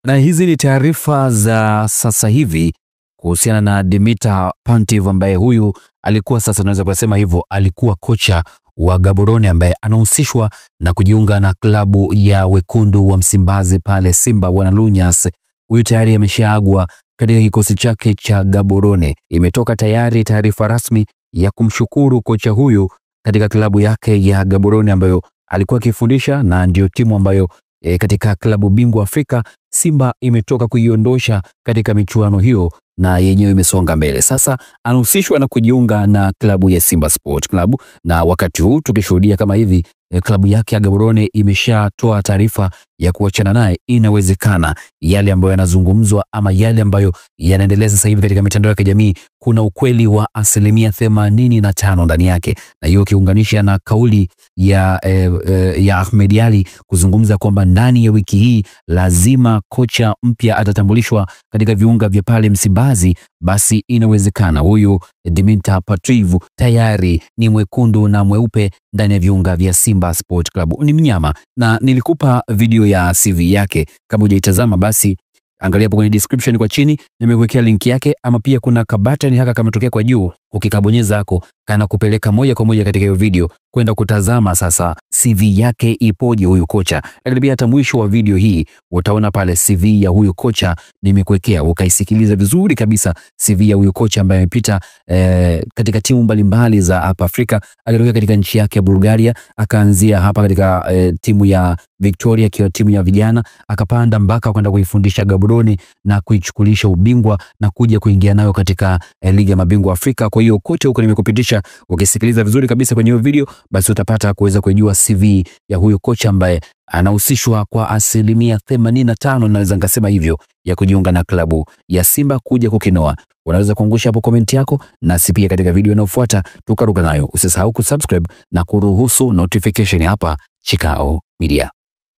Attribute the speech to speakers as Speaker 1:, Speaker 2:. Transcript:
Speaker 1: Na hizi ni taarifa za sasa hivi kuhusiana na Dimitar Pantev ambaye huyu alikuwa sasa tunaweza kusema hivyo alikuwa kocha wa Gaborone ambaye anahusishwa na kujiunga na klabu ya wekundu wa Msimbazi pale Simba Bwana Lunyas. Huyu tayari ameshaagwa katika kikosi chake cha Gaborone. Imetoka tayari taarifa rasmi ya kumshukuru kocha huyu katika klabu yake ya Gaborone ambayo alikuwa akifundisha na ndio timu ambayo katika klabu bingwa Afrika Simba imetoka kuiondosha katika michuano hiyo na yenyewe imesonga mbele. Sasa anahusishwa na kujiunga na klabu ya Simba Sport Club, na wakati huu tukishuhudia kama hivi klabu yake ya Gaborone imeshatoa taarifa ya kuachana naye. Inawezekana yale ambayo yanazungumzwa ama yale ambayo yanaendelea sasa hivi katika mitandao ya kijamii kuna ukweli wa 85% ndani yake, na hiyo kiunganisha na kauli ya Ahmed Ally kuzungumza kwamba ndani ya wiki hii lazima kocha mpya atatambulishwa katika viunga vya pale Msimbazi. Basi inawezekana huyu Dimitar Pantev tayari ni mwekundu na mweupe ndani ya viunga vya Simba Sport Club. Ni mnyama, na nilikupa video ya CV yake, kama hujaitazama basi angalia hapo kwenye description kwa chini, nimekuwekea link yake, ama pia kuna kabutton haka kama tokea kwa juu, ukikabonyeza hako kana kupeleka moja kwa moja katika hiyo video kwenda kutazama sasa CV yake ipoje huyu kocha. Lakini pia hata mwisho wa video hii utaona pale CV ya huyu kocha nimekuwekea, ukaisikiliza vizuri kabisa CV ya huyu kocha ambaye amepita katika timu mbalimbali za hapa Afrika. Alitoka katika nchi yake ya Bulgaria, akaanzia hapa katika timu ya Victoria kwa timu ya vijana, akapanda mpaka kwenda kuifundisha Gaborone na kuichukulisha ubingwa na kuja kuingia nayo katika ligi ya mabingwa Afrika. Kwa hiyo kote huko nimekupitisha, ukisikiliza vizuri kabisa kwenye hiyo video basi utapata kuweza kujua CV ya huyu kocha ambaye anahusishwa kwa 85%, naweza ngasema hivyo, ya kujiunga na klabu ya Simba kuja kukinoa. Unaweza kuangusha hapo comment yako, na pia katika video inayofuata tukaruka nayo. Usisahau kusubscribe na kuruhusu notification hapa Chikao Media.